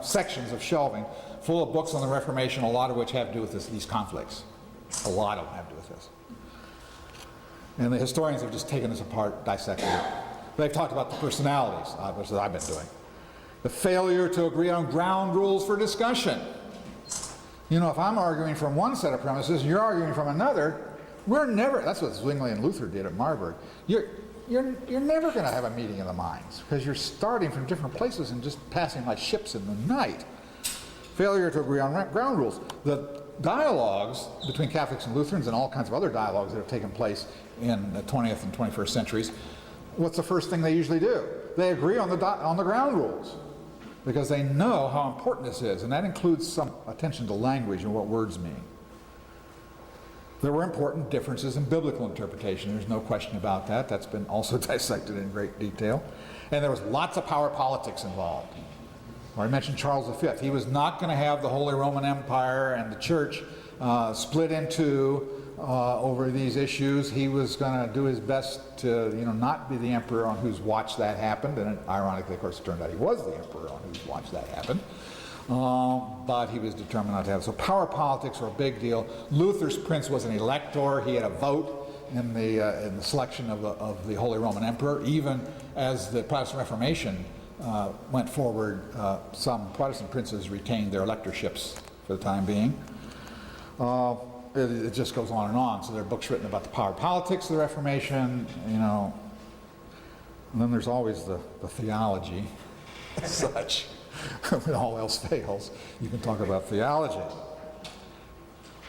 Speaker 4: sections of shelving full of books on the Reformation, a lot of which have to do with these conflicts. A lot of them have to do with this. And the historians have just taken this apart, dissected it. They've talked about the personalities, which I've been doing. The failure to agree on ground rules for discussion. You know, if I'm arguing from one set of premises and you're arguing from another, that's what Zwingli and Luther did at Marburg. You're never going to have a meeting of the minds because you're starting from different places and just passing like ships in the night. Failure to agree on ground rules. The dialogues between Catholics and Lutherans and all kinds of other dialogues that have taken place in the 20th and 21st centuries, what's the first thing they usually do? They agree on the ground rules because they know how important this is, and that includes some attention to language and what words mean. There were important differences in biblical interpretation. There's no question about that. That's been also dissected in great detail. And there was lots of power politics involved. I mentioned Charles V. He was not going to have the Holy Roman Empire and the Church split in two over these issues. He was going to do his best to, not be the emperor on whose watch that happened. And ironically, of course, it turned out he was the emperor on whose watch that happened. But he was determined not to have it. So power politics were a big deal. Luther's prince was an elector. He had a vote in the selection of the Holy Roman Emperor. Even as the Protestant Reformation went forward, some Protestant princes retained their electorships for the time being. It just goes on and on. So there are books written about the power politics of the Reformation, And then there's always the theology as such. When all else fails, you can talk about theology.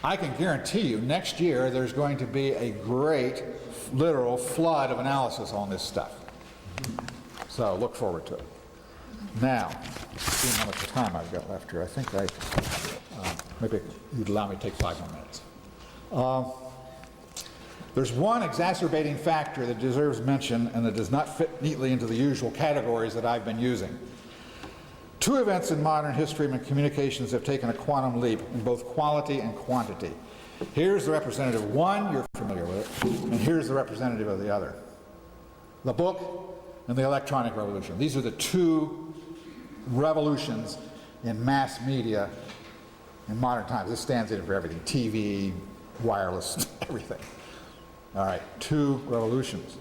Speaker 4: I can guarantee you next year there's going to be a great literal flood of analysis on this stuff. So look forward to it. Now, seeing how much time I've got left here, I think maybe you'd allow me to take 5 more minutes. There's one exacerbating factor that deserves mention and that does not fit neatly into the usual categories that I've been using. 2 events in modern history and communications have taken a quantum leap in both quality and quantity. Here's the representative of one, you're familiar with it, and here's the representative of the other. The book and the electronic revolution. These are the 2 revolutions in mass media in modern times. This stands in for everything, TV, wireless, everything. All right, 2 revolutions.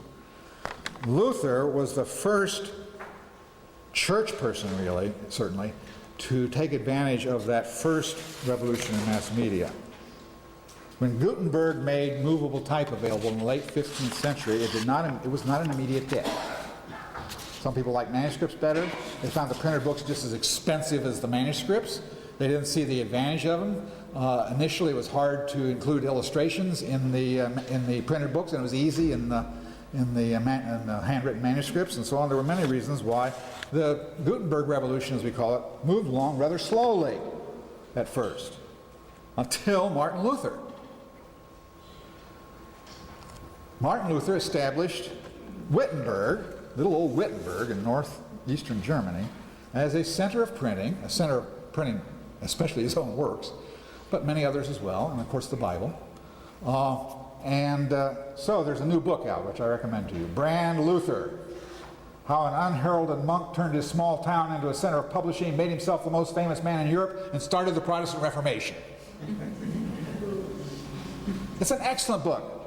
Speaker 4: Luther was the first church person, really, certainly, to take advantage of that first revolution in mass media. When Gutenberg made movable type available in the late 15th century, it was not an immediate hit. Some people like manuscripts better. They found the printed books just as expensive as the manuscripts. They didn't see the advantage of them. Initially, it was hard to include illustrations in the printed books, and it was easy in the handwritten manuscripts and so on. There were many reasons why the Gutenberg revolution, as we call it, moved along rather slowly at first, until Martin Luther. Martin Luther established Wittenberg, little old Wittenberg in northeastern Germany, as a center of printing, especially his own works, but many others as well, and of course the Bible. So there's a new book out, which I recommend to you, Brand Luther, How an Unheralded Monk Turned His Small Town into a Center of Publishing, Made Himself the Most Famous Man in Europe, and Started the Protestant Reformation. It's an excellent book.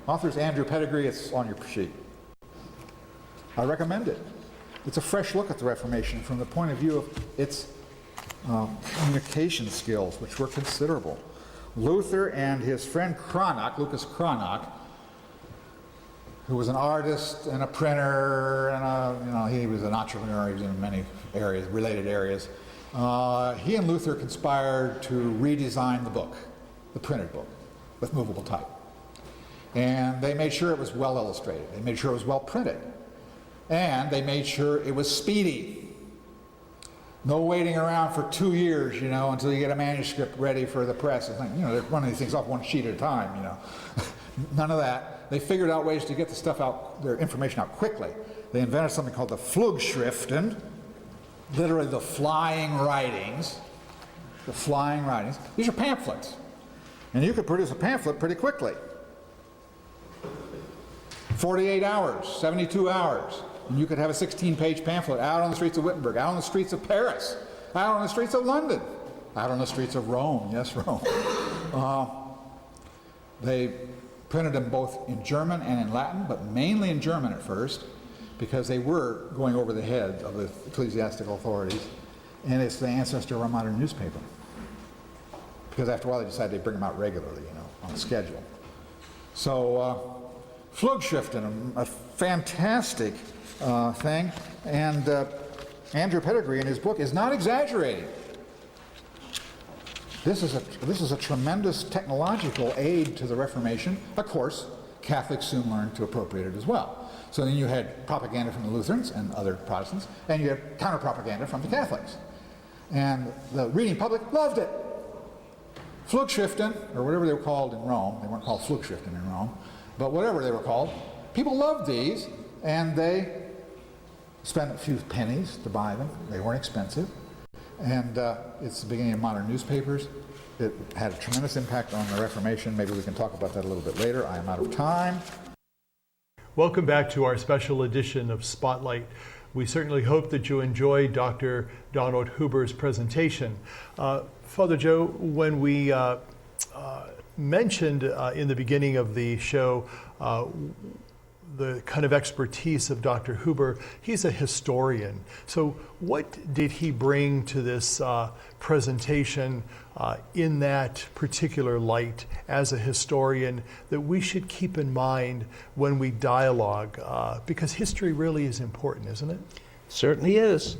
Speaker 4: Author's Andrew Pettigrew. It's on your sheet. I recommend it. It's a fresh look at the Reformation from the point of view of its communication skills, which were considerable. Luther and his friend Cranach, Lucas Cranach, who was an artist and a printer, and he was an entrepreneur. He was in many areas, related areas. He and Luther conspired to redesign the book, the printed book, with movable type. And they made sure it was well illustrated. They made sure it was well printed. And they made sure it was speedy. No waiting around for 2 years, until you get a manuscript ready for the press. It's like, they're running these things off one sheet at a time, None of that. They figured out ways to get the stuff out, their information out quickly. They invented something called the Flugschriften, literally the flying writings. The flying writings. These are pamphlets. And you could produce a pamphlet pretty quickly. 48 hours, 72 hours. And you could have a 16-page pamphlet out on the streets of Wittenberg, out on the streets of Paris, out on the streets of London, out on the streets of Rome. Yes, Rome. They printed them both in German and in Latin, but mainly in German at first, because they were going over the head of the ecclesiastical authorities. And it's the ancestor of our modern newspaper. Because after a while they decided they'd bring them out regularly, on a schedule. So, Flugschriften, a fantastic thing, and Andrew Pettigrew in his book is not exaggerating. This is a tremendous technological aid to the Reformation. Of course, Catholics soon learned to appropriate it as well. So then you had propaganda from the Lutherans and other Protestants, and you had counter-propaganda from the Catholics. And the reading public loved it. Flugschriften, or whatever they were called in Rome, they weren't called Flugschriften in Rome, but whatever they were called, people loved these, and they spent a few pennies to buy them. They weren't expensive. And it's the beginning of modern newspapers. It had a tremendous impact on the Reformation. Maybe we can talk about that a little bit later. I am out of time.
Speaker 2: Welcome back to our special edition of Spotlight. We certainly hope that you enjoy Dr. Donald Huber's presentation. Father Joe, when we mentioned in the beginning of the show the kind of expertise of Dr. Huber, he's a historian. So what did he bring to this presentation in that particular light as a historian that we should keep in mind when we dialogue? Because history really is important, isn't it?
Speaker 3: Certainly is.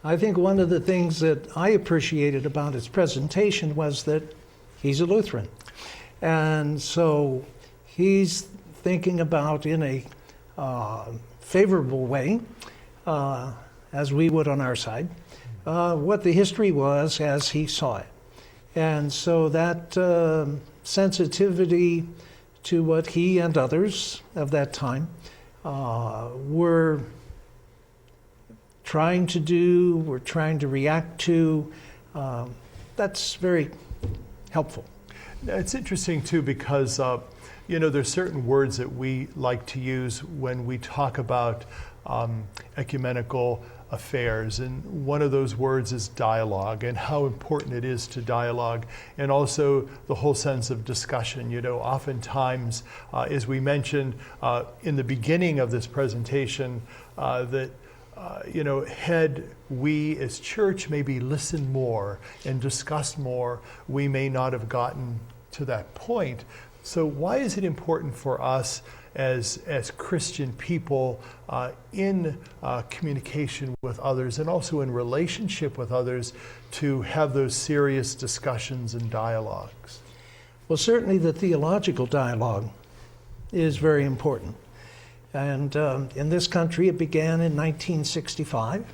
Speaker 3: I think one of the things that I appreciated about his presentation was that he's a Lutheran. And so he's thinking about in a favorable way, as we would on our side, what the history was as he saw it. And so that sensitivity to what he and others of that time were trying to do, were trying to react to, that's very helpful.
Speaker 2: It's interesting too because there's certain words that we like to use when we talk about ecumenical affairs, and one of those words is dialogue, and how important it is to dialogue, and also the whole sense of discussion. Oftentimes, as we mentioned in the beginning of this presentation, that had we as church maybe listened more and discussed more, we may not have gotten to that point. So why is it important for us as Christian people in communication with others and also in relationship with others to have those serious discussions and dialogues?
Speaker 3: Well, certainly the theological dialogue is very important. And in this country, it began in 1965.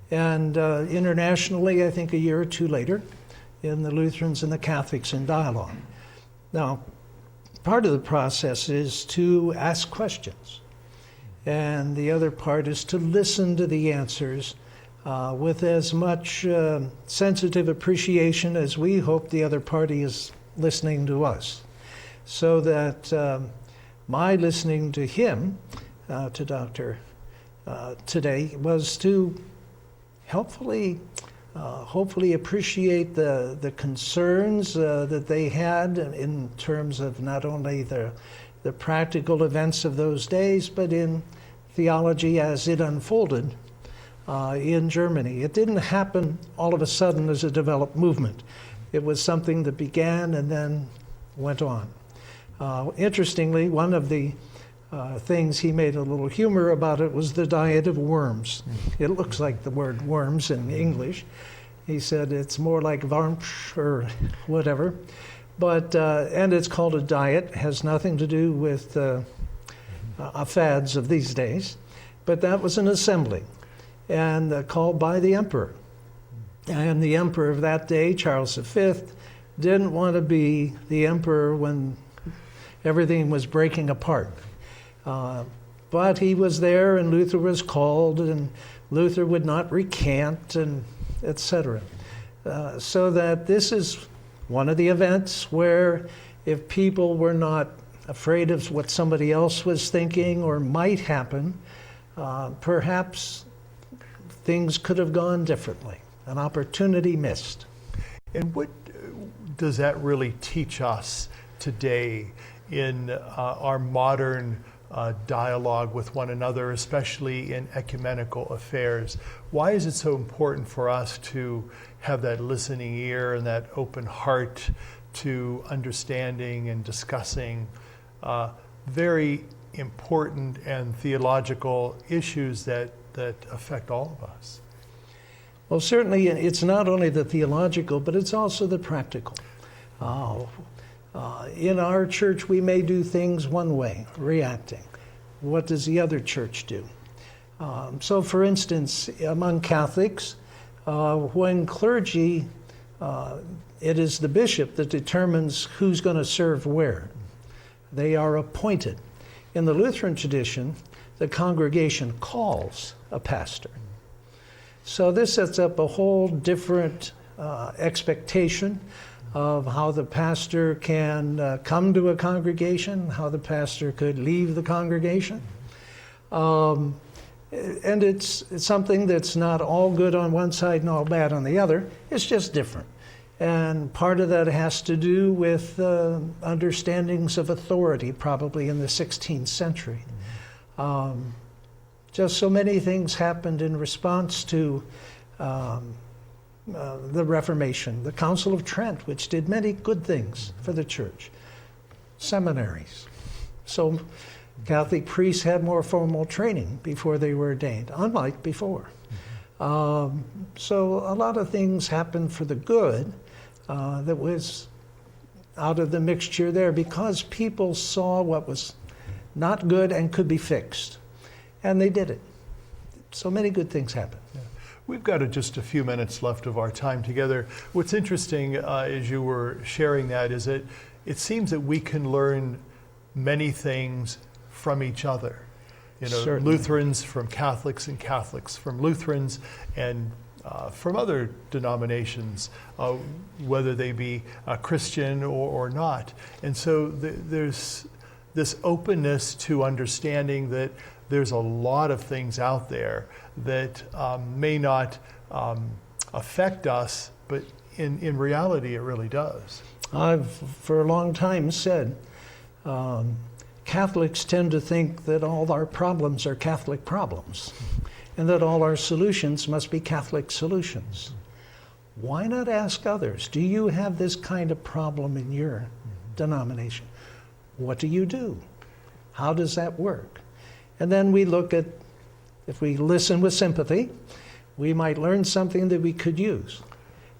Speaker 3: And internationally, I think a year or two later, in the Lutherans and the Catholics in dialogue. Now, part of the process is to ask questions. And the other part is to listen to the answers with as much sensitive appreciation as we hope the other party is listening to us. So that my listening to him, to Dr. Today, was to hopefully appreciate the concerns that they had in terms of not only the practical events of those days, but in theology as it unfolded in Germany. It didn't happen all of a sudden as a developed movement. It was something that began and then went on. Interestingly, one of the things he made a little humor about it was the diet of worms. It looks like the word worms in English. He said it's more like Warmsch or whatever. But, and it's called a diet, has nothing to do with fads of these days. But that was an assembly, and called by the emperor. And the emperor of that day, Charles V, didn't want to be the emperor when everything was breaking apart. But he was there, and Luther was called, and Luther would not recant, and etc. So that this is one of the events where if people were not afraid of what somebody else was thinking or might happen, perhaps things could have gone differently. An opportunity missed.
Speaker 2: And what does that really teach us today in our modern dialogue with one another, especially in ecumenical affairs? Why is it so important for us to have that listening ear and that open heart to understanding and discussing very important and theological issues that affect all of us?
Speaker 3: Well, certainly it's not only the theological, but it's also the practical. In our church, we may do things one way, reacting. What does the other church do? So, for instance, among Catholics, when clergy, it is the bishop that determines who's going to serve where. They are appointed. In the Lutheran tradition, the congregation calls a pastor. So this sets up a whole different expectation of how the pastor can come to a congregation, how the pastor could leave the congregation. And it's something that's not all good on one side and all bad on the other. It's just different. And part of that has to do with understandings of authority, probably in the 16th century. Just so many things happened in response to the Reformation, the Council of Trent, which did many good things for the church, seminaries. So Catholic priests had more formal training before they were ordained, unlike before. So a lot of things happened for the good that was out of the mixture there because people saw what was not good and could be fixed. And they did it. So many good things happened.
Speaker 2: Yeah. We've got just a few minutes left of our time together. What's interesting as you were sharing that is that it seems that we can learn many things from each other. You know,
Speaker 3: Certainly.
Speaker 2: Lutherans from Catholics and Catholics from Lutherans and from other denominations, whether they be Christian or not. And so there's this openness to understanding that there's a lot of things out there that may not affect us, but in reality, it really does.
Speaker 3: I've, for a long time, said Catholics tend to think that all our problems are Catholic problems, and that all our solutions must be Catholic solutions. Why not ask others? Do you have this kind of problem in your denomination? What do you do? How does that work? And then we look at, if we listen with sympathy, we might learn something that we could use,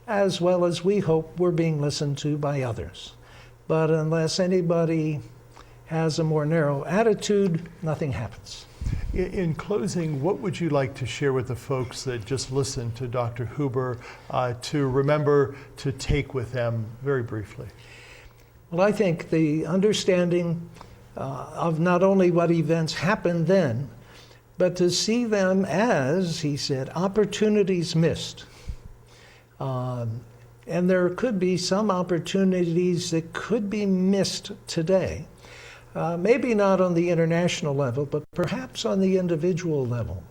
Speaker 3: as well as we hope we're being listened to by others. But unless anybody has a more narrow attitude, nothing happens.
Speaker 2: In closing, what would you like to share with the folks that just listened to Dr. Huber to remember to take with them very briefly?
Speaker 3: Well, I think the understanding of not only what events happened then, but to see them as, he said, opportunities missed. And there could be some opportunities that could be missed today. Maybe not on the international level, but perhaps on the individual level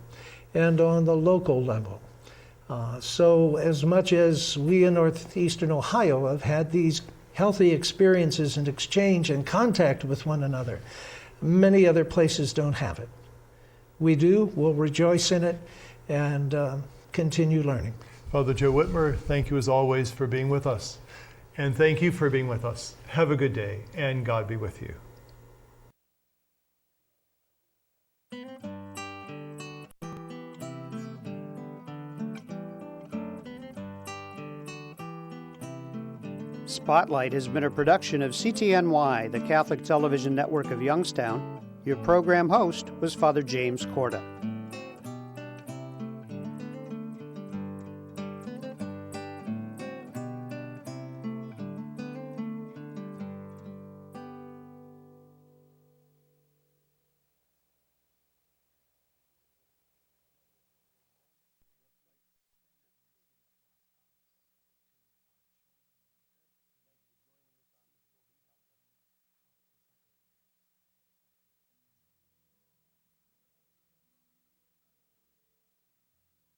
Speaker 3: and on the local level. So as much as we in Northeastern Ohio have had these healthy experiences and exchange and contact with one another, many other places don't have it. We do, we'll rejoice in it and continue learning.
Speaker 2: Father Joe Whitmer, thank you as always for being with us. And thank you for being with us. Have a good day, and God be with you.
Speaker 1: Spotlight has been a production of CTNY, the Catholic Television Network of Youngstown. Your program host was Father James Corda.